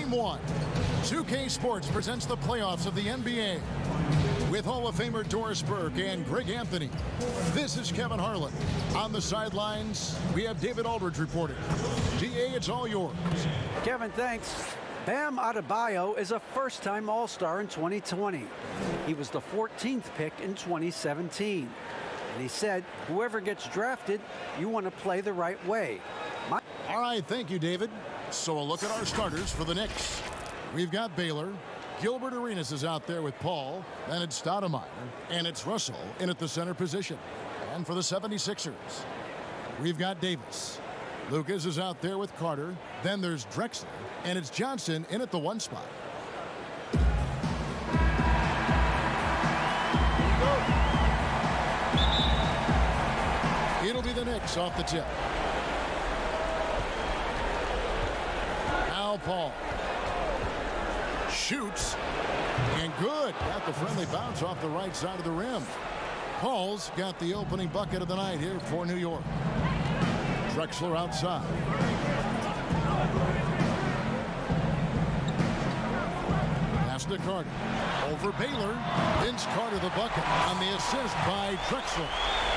Game 1. 2K Sports presents the playoffs of the NBA. With Hall of Famer Doris Burke and Greg Anthony. This is Kevin Harlan. On the sidelines, we have David Aldridge reporting. DA, it's all yours. Kevin, thanks. Bam Adebayo is a first-time All-Star in 2020. He was the 14th pick in 2017. And he said, whoever gets drafted, you want to play the right way. All right, thank you, David. So a look at our starters for the Knicks. We've got Baylor. Gilbert Arenas is out there with Paul. Then it's Stoudemire. And it's Russell in at the center position. And for the 76ers, we've got Davis. Lucas is out there with Carter. Then there's Drexler. And it's Johnson in at the 1 spot. It'll be the Knicks off the tip. Now Paul. Shoots. And good. Got the friendly bounce off the right side of the rim. Paul's got the opening bucket of the night here for New York. Drexler outside. Pass to Carter. Over Baylor. Vince Carter the bucket on the assist by Drexler.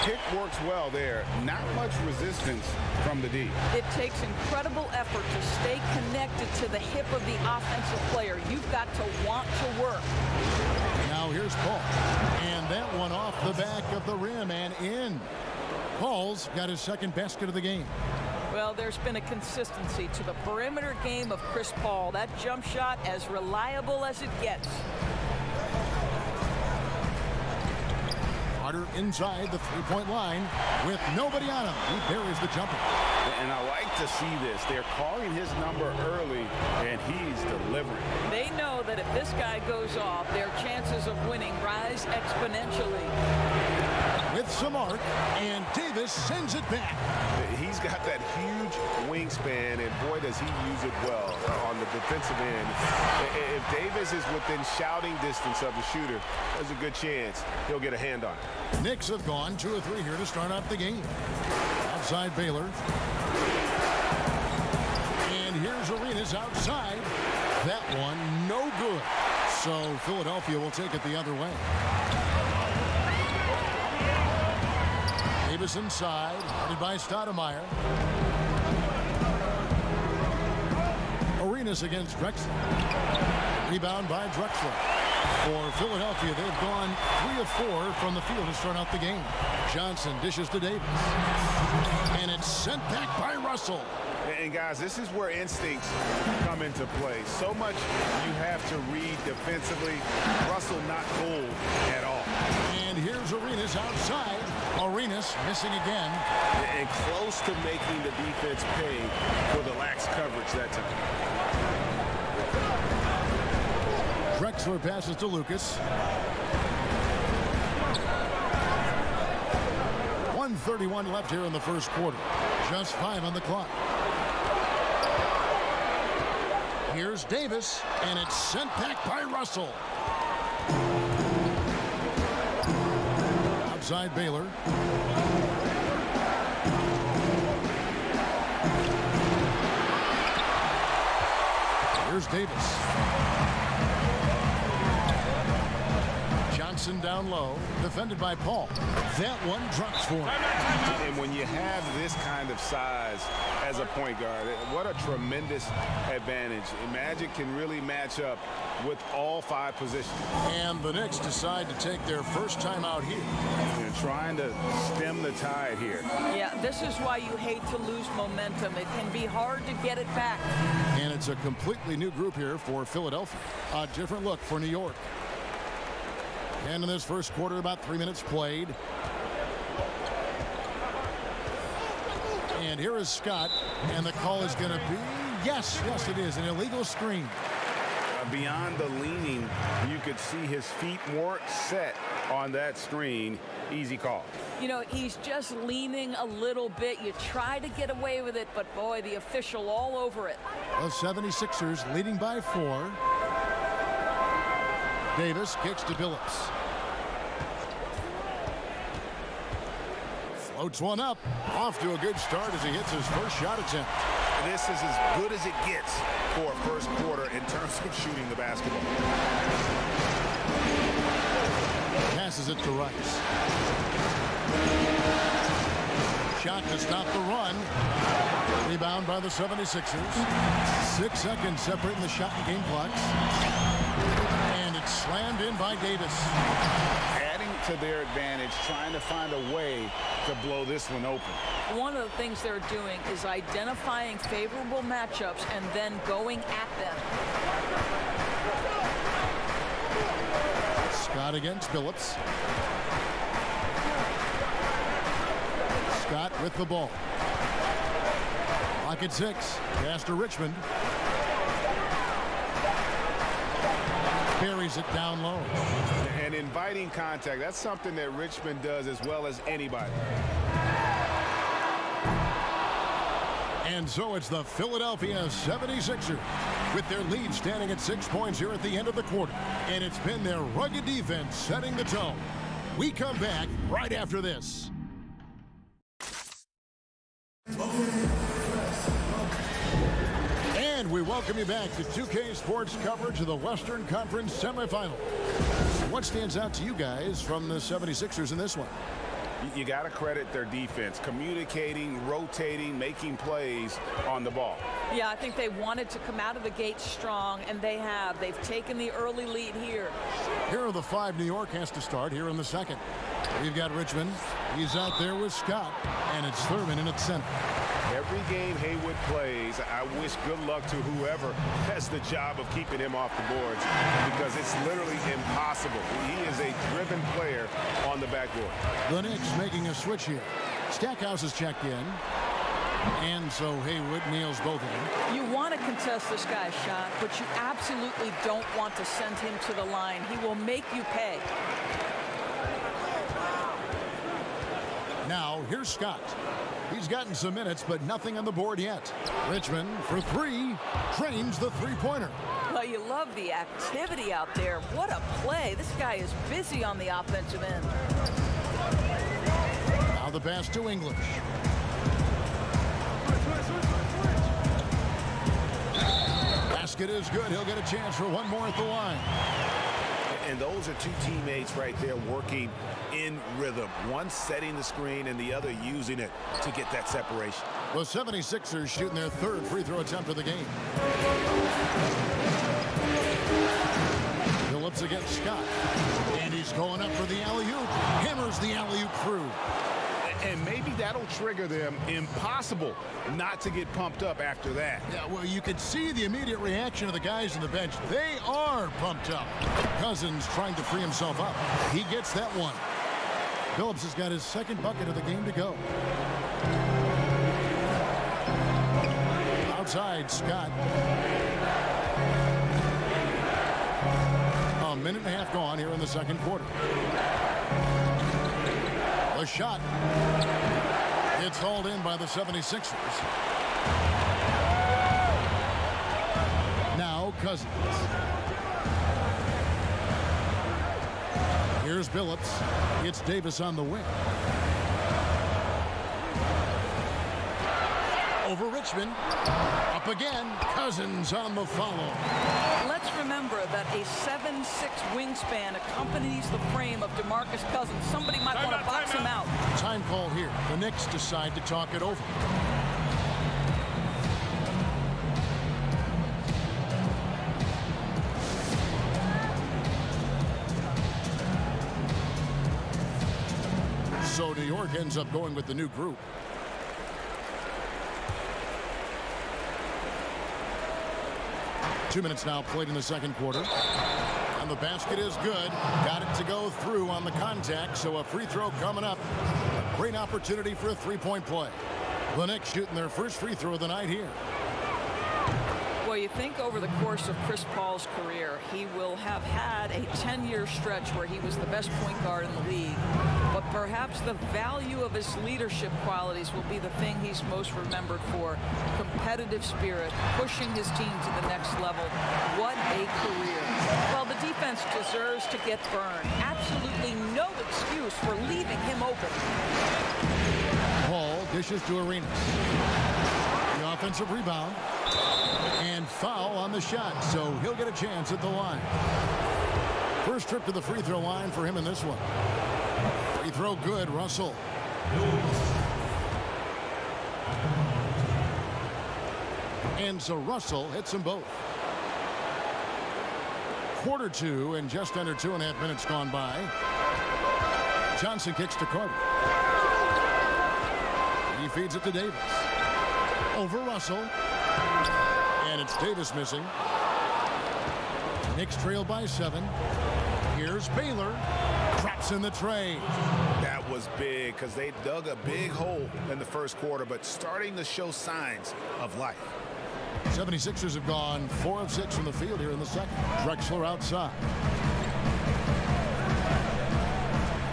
Kick works well there. Not much resistance from the D. It takes incredible effort to stay connected to the hip of the offensive player. You've got to want to work. Now here's Paul. And that one off the back of the rim and in. Paul's got his second basket of the game. Well, there's been a consistency to the perimeter game of Chris Paul. That jump shot as reliable as it gets. Carter inside the three-point line with nobody on him. He buries the jumper. And I like to see this. They're calling his number early, and he's delivering. They know that if this guy goes off, their chances of winning rise exponentially. With some arc, and Davis sends it back. He's got that huge wingspan, and boy, does he use it well on the defensive end. If Davis is within shouting distance of the shooter, there's a good chance he'll get a hand on it. Knicks have gone 2 of 3 here to start off the game. Outside Baylor. And here's Arenas outside. That one no good. So Philadelphia will take it the other way. Davis inside, headed by Stoudemire. Arenas against Drexler. Rebound by Drexler. For Philadelphia, they've gone 3 of 4 from the field to start out the game. Johnson dishes to Davis. And it's sent back by Russell. And guys, this is where instincts come into play. So much you have to read defensively. Russell not fooled at all. And here's Arenas outside. Arenas missing again. And close to making the defense pay for the lax coverage that time. Drexler passes to Lucas. 1:31 left here in the first quarter. Just 5 on the clock. Here's Davis, and it's sent back by Russell. Outside Baylor. Here's Davis. Johnson down low, defended by Paul. That one drops for him. And when you have this kind of size as a point guard, what a tremendous advantage. And Magic can really match up with all 5 positions. And the Knicks decide to take their first time out here. And trying to stem the tide here. Yeah, this is why you hate to lose momentum. It can be hard to get it back. And it's a completely new group here for Philadelphia. A different look for New York. And in this first quarter, about 3 minutes played. And here is Scott, and the call is going to be, yes, it is, an illegal screen. Beyond the leaning, you could see his feet weren't set on that screen. Easy call. You know, he's just leaning a little bit. You try to get away with it, but boy, the official all over it. The 76ers leading by 4. Davis kicks to Billups. Floats one up. Off to a good start as he hits his first shot attempt. This is as good as it gets for a first quarter in terms of shooting the basketball. Passes it to Rice. Shot to stop the run. Rebound by the 76ers. 6 seconds separating the shot and game clocks. And it's slammed in by Davis. Adding to their advantage, trying to find a way to blow this one open. One of the things they're doing is identifying favorable matchups and then going at them. Scott against Phillips. Scott with the ball. Lock at 6. Pass to Richmond. Buries it down low. And inviting contact, that's something that Richmond does as well as anybody. And so it's the Philadelphia 76ers with their lead standing at 6 points here at the end of the quarter. And it's been their rugged defense setting the tone. We come back right after this. And we welcome you back to 2K Sports coverage of the Western Conference Semifinals. What stands out to you guys from the 76ers in this one? You got to credit their defense, communicating, rotating, making plays on the ball. Yeah, I think they wanted to come out of the gate strong, and they have. They've taken the early lead here. Here are the 5 New York has to start here in the second. We've got Richmond. He's out there with Scott, and it's Thurman in at center. Every game Haywood plays, I wish good luck to whoever has the job of keeping him off the boards because it's literally impossible. He is a driven player on the backboard. The Knicks making a switch here. Stackhouse is checked in. And so Haywood nails both of them. You want to contest this guy's shot, but you absolutely don't want to send him to the line. He will make you pay. Now, here's Scott. He's gotten some minutes, but nothing on the board yet. Richmond, for 3, trains the three-pointer. Well, you love the activity out there. What a play. This guy is busy on the offensive end. Now the pass to English. Basket is good. He'll get a chance for one more at the line. And those are 2 teammates right there working in rhythm. One setting the screen and the other using it to get that separation. The 76ers shooting their 3rd free throw attempt of the game. Phillips against Scott. And he's going up for the alley-oop. Hammers the alley-oop through. And maybe that'll trigger them. Impossible not to get pumped up after that. Yeah, well, you could see the immediate reaction of the guys on the bench. They are pumped up. Cousins trying to free himself up. He gets that one. Phillips has got his 2nd bucket of the game to go. Outside, Scott. A minute and a half gone here in the 2nd quarter. The shot. It's hauled in by the 76ers. Now Cousins. Here's Phillips. It's Davis on the wing. Over Richmond. Up again. Cousins on the follow. Let's remember that a 7'6" wingspan accompanies the frame of DeMarcus Cousins. Somebody might want to box him out. Time call here. The Knicks decide to talk it over. So New York ends up going with the new group. Two minutes now played in the 2nd quarter. And the basket is good. Got it to go through on the contact, so a free throw coming up. A great opportunity for a 3-point play. The Knicks shooting their 1st free throw of the night here. Well, you think over the course of Chris Paul's career, he will have had a 10-year stretch where he was the best point guard in the league. But perhaps the value of his leadership qualities will be the thing he's most remembered for. Competitive spirit, pushing his team to the next level. What a career. Well, the defense deserves to get burned. Absolutely no excuse for leaving him open. Paul dishes to Arenas. The Offensive rebound. And foul on the shot, so he'll get a chance at the line. First trip to the free throw line for him in this one. Free throw good, Russell. And so Russell hits them both. Quarter two and just under 2.5 minutes gone by. Johnson kicks to Carter. He feeds it to Davis. Over Russell. And it's Davis missing. Knicks trail by 7. Here's Baylor. Drops in the tray. That was big because they dug a big hole in the first quarter, but starting to show signs of life. 76ers have gone 4 of 6 from the field here in the second. Drexler outside.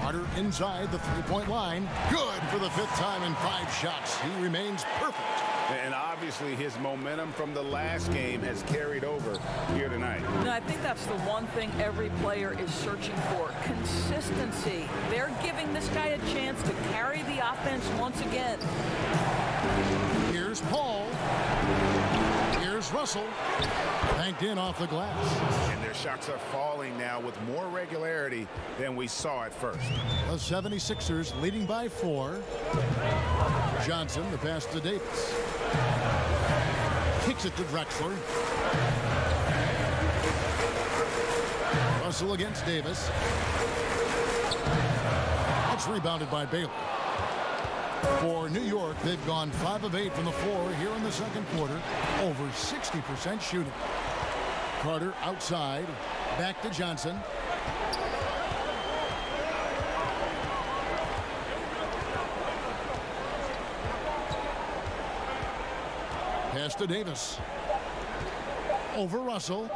Carter inside the three-point line. Good for the 5th time in 5 shots. He remains perfect. And obviously his momentum from the last game has carried over here tonight. And I think that's the one thing every player is searching for. Consistency. They're giving this guy a chance to carry the offense once again. Here's Paul. Here's Russell. Banked in off the glass. And their shots are falling now with more regularity than we saw at first. The 76ers leading by 4. Johnson, the pass to Davis. Kicks it to Drexler. Russell against Davis. It's rebounded by Baylor. For New York, they've gone 5 of 8 from the floor here in the second quarter. Over 60% shooting. Carter outside. Back to Johnson. Pass to Davis. Over Russell.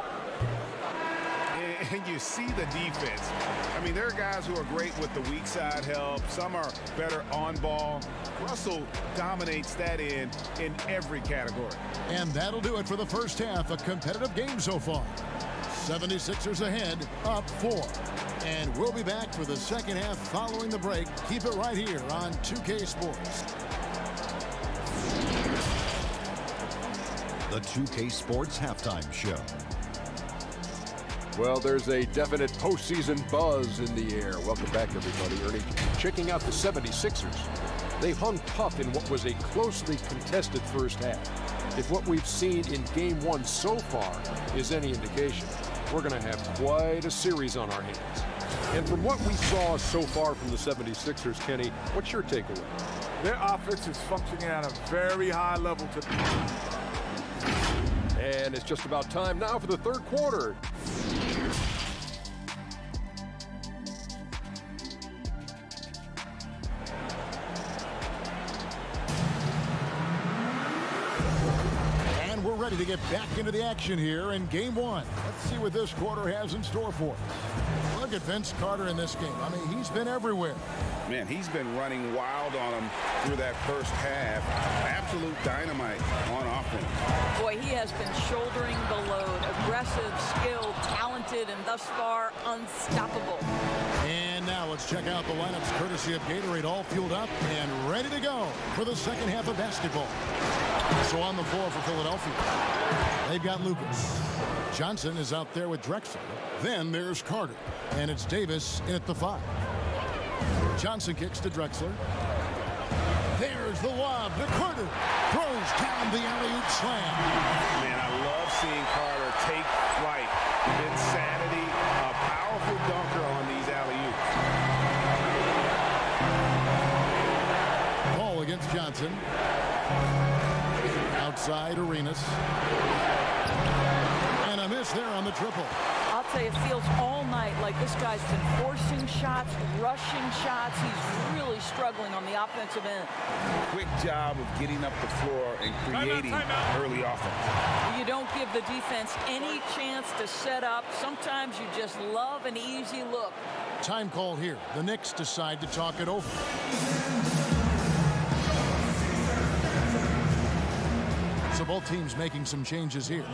And you see the defense. I mean, there are guys who are great with the weak side help. Some are better on ball. Russell dominates that end in every category. And that'll do it for the first half. A competitive game so far. 76ers ahead, up 4. And we'll be back for the second half following the break. Keep it right here on 2K Sports. The 2K Sports Halftime Show. Well, there's a definite postseason buzz in the air. Welcome back, everybody. Ernie, checking out the 76ers. They hung tough in what was a closely contested first half. If what we've seen in Game 1 so far is any indication, we're going to have quite a series on our hands. And from what we saw so far from the 76ers, Kenny, what's your takeaway? Their offense is functioning at a very high level today. And it's just about time now for the third quarter. And we're ready to get back into the action here in Game 1. Let's see what this quarter has in store for us. Look at Vince Carter in this game. I mean, he's been everywhere. Man, he's been running wild on them through that first half. Absolute dynamite on offense. Boy, he has been shouldering the load. Aggressive, skilled, talented, and thus far unstoppable. And now let's check out the lineups courtesy of Gatorade, all fueled up and ready to go for the second half of basketball. So on the floor for Philadelphia, they've got Lucas. Johnson is out there with Drexler. Then there's Carter, and it's Davis in at the 5. Johnson kicks to Drexler. There's the lob to Carter. Throws down the alley-oop slam. Man, I love seeing Carter take flight. Insanity, a powerful dunker on these alley-oops. Ball against Johnson. Outside Arenas. And a miss there on the triple. I'll tell you, it feels all night like this guy's been forcing shots, rushing shots. He's really struggling on the offensive end. Quick job of getting up the floor and creating early offense. You don't give the defense any chance to set up. Sometimes you just love an easy look. Time call here. The Knicks decide to talk it over. So both teams making some changes here.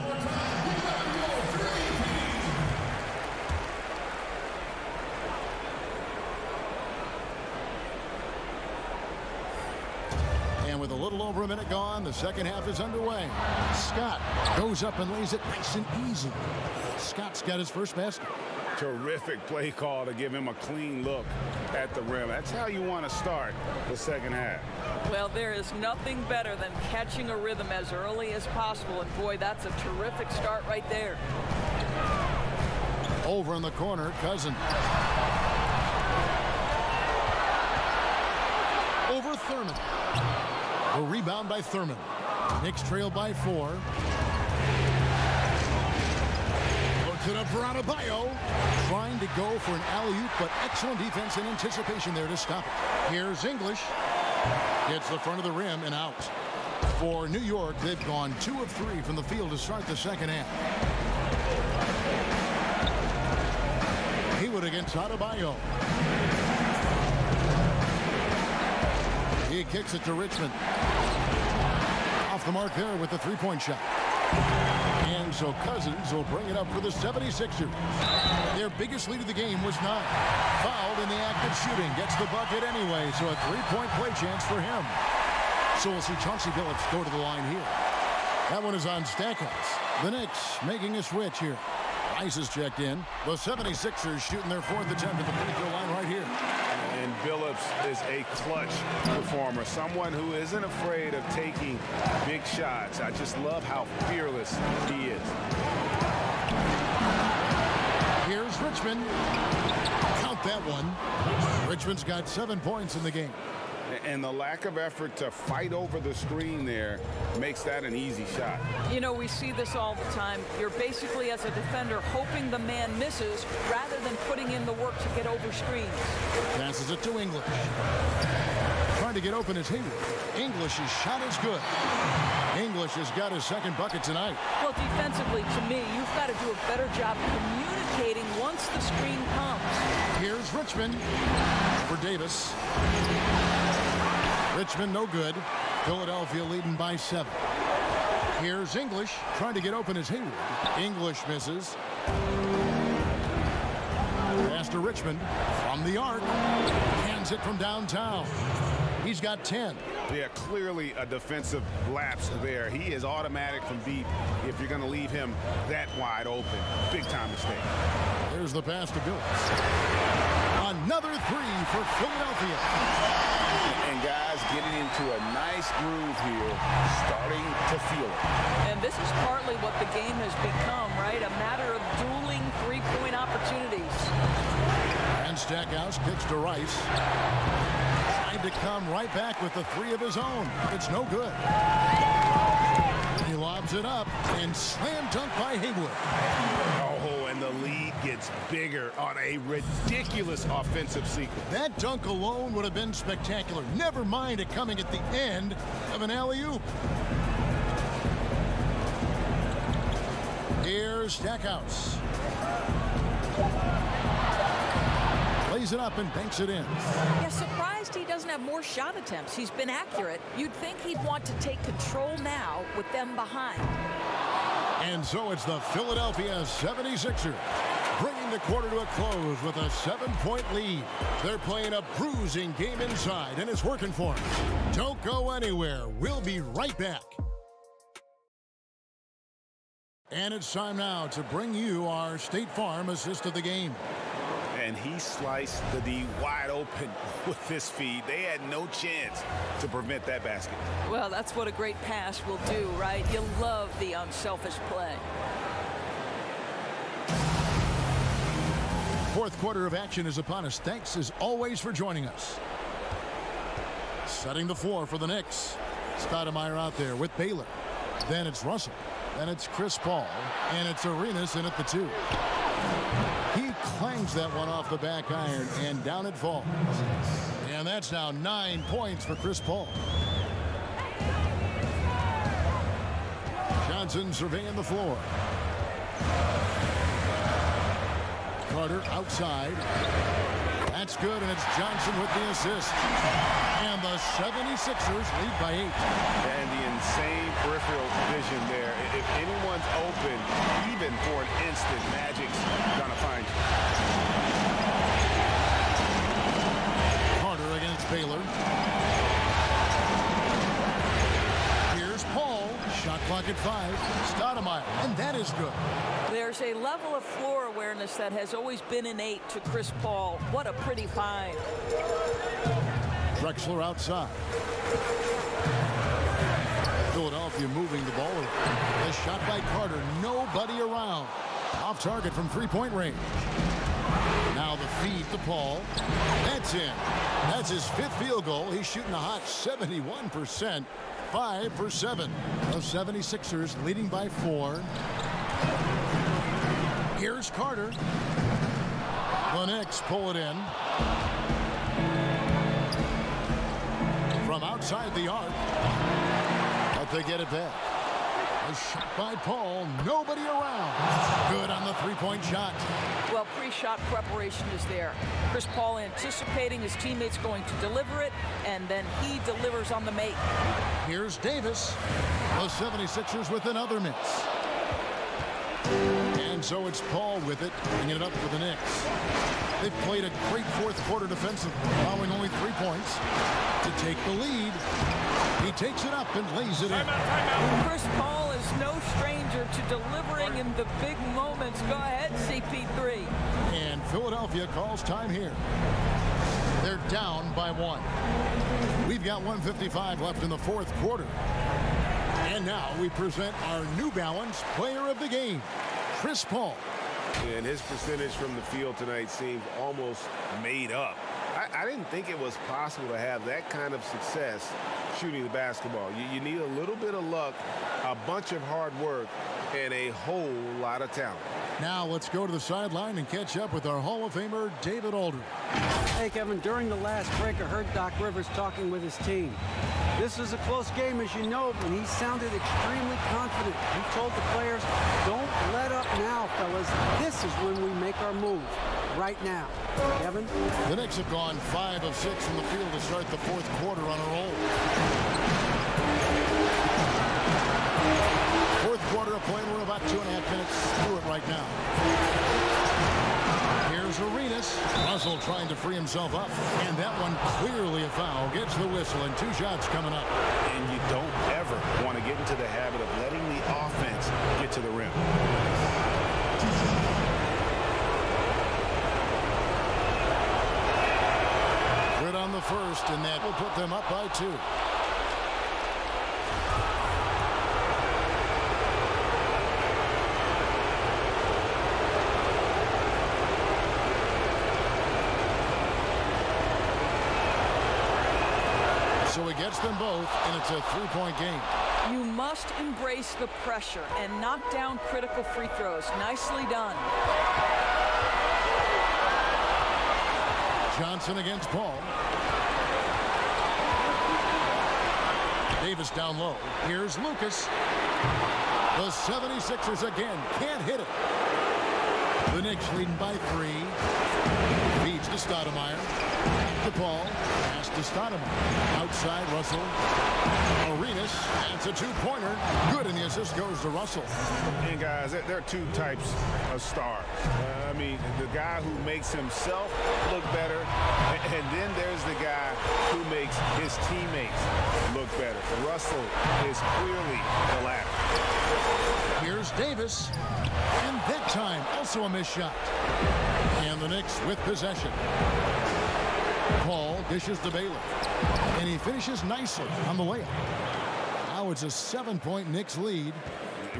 little over a minute gone. The second half is underway. Scott goes up and lays it nice and easy. Scott's got his first basket. Terrific play call to give him a clean look at the rim. That's how you want to start the second half. Well, there is nothing better than catching a rhythm as early as possible. And boy, that's a terrific start right there. Over in the corner, Cousins. Over Thurman. A rebound by Thurman. Knicks trail by 4. Puts it up for Adebayo. Trying to go for an alley-oop, but excellent defense and anticipation there to stop it. Here's English. Hits the front of the rim and out. For New York, they've gone 2 of 3 from the field to start the second half. Haywood against Adebayo. He kicks it to Richmond. Off the mark there with the three-point shot. And so Cousins will bring it up for the 76ers. Their biggest lead of the game was 9. Fouled in the act of shooting. Gets the bucket anyway, so a three-point play chance for him. So we'll see Chauncey Billups go to the line here. That one is on Stackhouse. The Knicks making a switch here. Rice is checked in. The 76ers shooting their 4th attempt at the free throw line right here. And Billups is a clutch performer, someone who isn't afraid of taking big shots. I just love how fearless he is. Here's Richmond. Count that one. Richmond's got 7 points in the game. And the lack of effort to fight over the screen there makes that an easy shot. You know, we see this all the time. You're basically, as a defender, hoping the man misses rather than putting in the work to get over screens. Passes it to English. Trying to get open is Haywood. English's shot is good. English has got his second bucket tonight. Well, defensively, to me, you've got to do a better job communicating once the screen comes. Here's Richmond for Davis. Richmond no good. Philadelphia leading by 7. Here's English trying to get open as Haywood. English misses. Pass to Richmond from the arc. Hands it from downtown. He's got 10. Yeah, clearly a defensive lapse there. He is automatic from deep if you're going to leave him that wide open. Big time mistake. There's the pass to Billups. Another 3 for Philadelphia. And guys getting into a nice groove here, starting to feel it. And this is partly what the game has become, right? A matter of dueling three-point opportunities. And Stackhouse kicks to Rice. Trying to come right back with the 3 of his own. It's no good. He lobs it up and slam dunk by Haywood. Oh, and the lead gets bigger on a ridiculous offensive sequence. That dunk alone would have been spectacular. Never mind it coming at the end of an alley-oop. Here's Stackhouse. Lays it up and banks it in. Yeah, surprised he doesn't have more shot attempts. He's been accurate. You'd think he'd want to take control now with them behind. And so it's the Philadelphia 76ers bringing the quarter to a close with a 7-point lead. They're playing a bruising game inside, and it's working for them. Don't go anywhere. We'll be right back. And it's time now to bring you our State Farm assist of the game. And he sliced the D wide open with his feed. They had no chance to prevent that basket. Well, that's what a great pass will do, right? You love the unselfish play. Fourth quarter of action is upon us. Thanks as always for joining us. Setting the floor for the Knicks. Stoudemire out there with Baylor. Then it's Russell. Then it's Chris Paul. And it's Arenas in at the 2. He clangs that one off the back iron, and down it falls. And that's now 9 points for Chris Paul. Johnson surveying the floor. Carter outside. That's good, and it's Johnson with the assist. And the 76ers lead by 8. And the insane peripheral vision there. If anyone's open, even for an instant, Magic's gonna find you. Carter against Baylor. back at 5. Stoudemire, and that is good. There's a level of floor awareness that has always been innate to Chris Paul. What a pretty find. Drexler outside. Philadelphia moving the ball around. A shot by Carter. Nobody around. Off target from three-point range. Now the feed to Paul. That's in. That's his 5th field goal. He's shooting a hot 71%. 5 for 7. The 76ers leading by 4. Here's Carter. The Knicks pull it in. From outside the arc. But they get it back. A shot by Paul. Nobody around. Good on the three-point shot. Well, pre-shot preparation is there. Chris Paul anticipating his teammates going to deliver it, and then he delivers on the make. Here's Davis. The 76ers with another miss. And so it's Paul with it, bringing it up for the Knicks. They've played a great fourth quarter defensively, allowing only 3 points to take the lead. He takes it up and lays it in. Chris Paul is no stranger to delivering in the big moments. Go ahead, CP3. And Philadelphia calls time here. They're down by 1. We've got 1:55 left in the fourth quarter. And now we present our New Balance Player of the Game, Chris Paul. And his percentage from the field tonight seemed almost made up. I didn't think it was possible to have that kind of success shooting the basketball. You need a little bit of luck, a bunch of hard work, and a whole lot of talent. Now let's go to the sideline and catch up with our Hall of Famer, David Aldridge. Hey, Kevin, during the last break, I heard Doc Rivers talking with his team. This is a close game, as you know, and he sounded extremely confident. He told the players, don't let up now, fellas. This is when we make our move. Right now. Kevin? The Knicks have gone 5 of 6 from the field to start the fourth quarter on a roll. Fourth quarter of play. We're about 2.5 minutes through it right now. Here's Arenas. Russell trying to free himself up. And that one clearly a foul. Gets the whistle and 2 shots coming up. And you don't ever want to get into the habit of letting the offense get to the rim. Good on the first, and that will put them up by 2. So he gets them both, and it's a 3-point game. You must embrace the pressure and knock down critical free throws. Nicely done. Johnson against Paul. Davis down low. Here's Lucas. The 76ers again can't hit it. The Knicks leading by 3. Feeds to Stoudemire. To Paul. Pass to Stoudemire. Outside Russell. Arenas. That's a 2-pointer. Good, and the assist goes to Russell. And guys, there are 2 types of stars. I mean, the guy who makes himself look better, and then there's the guy who makes his teammates look better. Russell is clearly the latter. Here's Davis. And that time, also a missed shot. And the Knicks with possession. Paul dishes to Baylor. And he finishes nicely on the layup. Now it's a 7-point Knicks lead.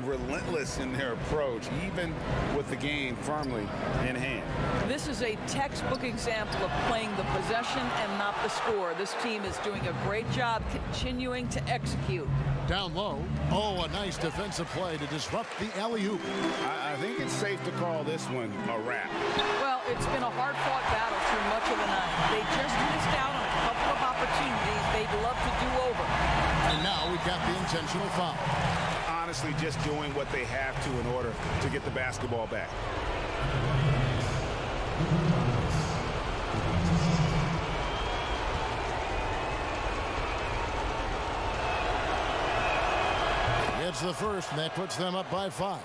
Relentless in their approach, even with the game firmly in hand. This is a textbook example of playing the possession and not the score. This team is doing a great job continuing to execute. Down low. Oh, a nice defensive play to disrupt the alley-oop. I think it's safe to call this one a wrap. Well, it's been a hard-fought battle through much of the night. They just missed out on a couple of opportunities they'd love to do over. And now we've got the intentional foul. Honestly, just doing what they have to in order to get the basketball back. It's the first, and that puts them up by 5.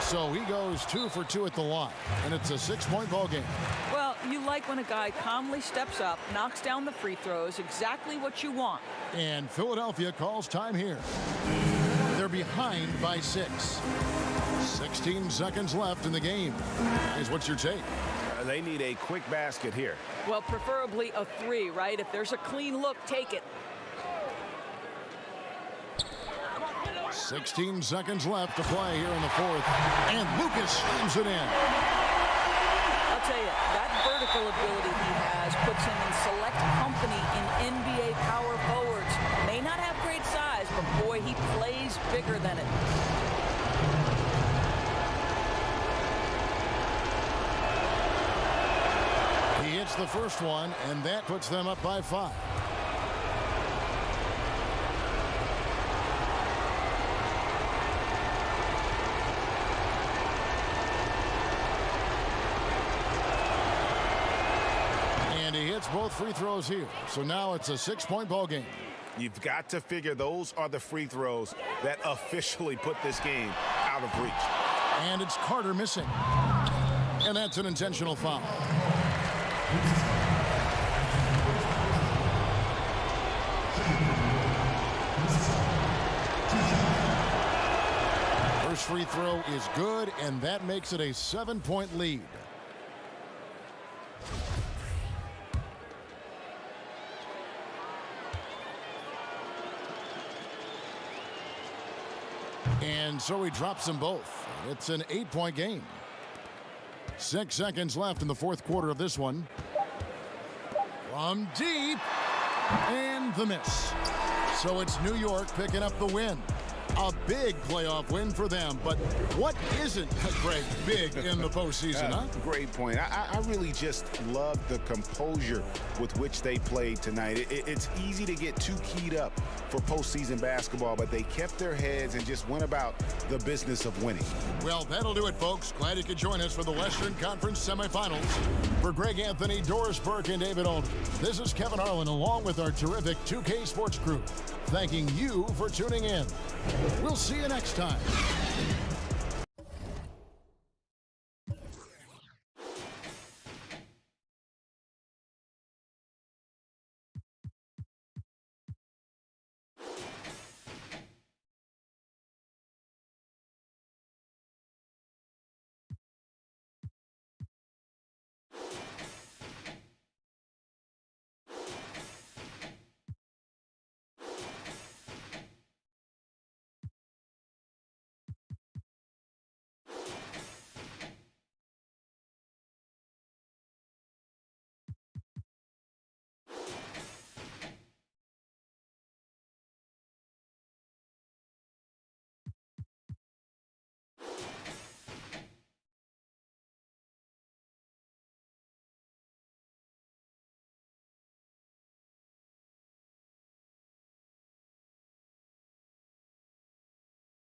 So he goes 2 for 2 at the line, and it's a 6-point ball game. Well, you like when a guy calmly steps up, knocks down the free throws, exactly what you want. And Philadelphia calls time here. They're behind by 6. 16 seconds left in the game. Guys, what's your take? They need a quick basket here. Well, preferably a 3, right? If there's a clean look, take it. 16 seconds left to play here in the 4th. And Lucas slams it in. I'll tell you, that vertical ability he has puts him in select company in NBA power forwards. May not have great size, but boy, he plays bigger than it. He hits the first one, and that puts them up by 5. And he hits both free throws here. So now it's a 6-point ball game. You've got to figure those are the free throws that officially put this game out of reach. And it's Carter missing. And that's an intentional foul. First free throw is good, and that makes it a 7-point lead. And so he drops them both. It's an 8-point game. 6 seconds left in the 4th quarter of this one. From deep. And the miss. So it's New York picking up the win. A big playoff win for them. But what isn't, Greg, big in the postseason, huh? Great point. I really just love the composure with which they played tonight. It's easy to get too keyed up for postseason basketball, but they kept their heads and just went about the business of winning. Well, that'll do it, folks. Glad you could join us for the Western Conference Semifinals. For Greg Anthony, Doris Burke, and David Aldridge, this is Kevin Harlan along with our terrific 2K Sports crew, thanking you for tuning in. We'll see you next time.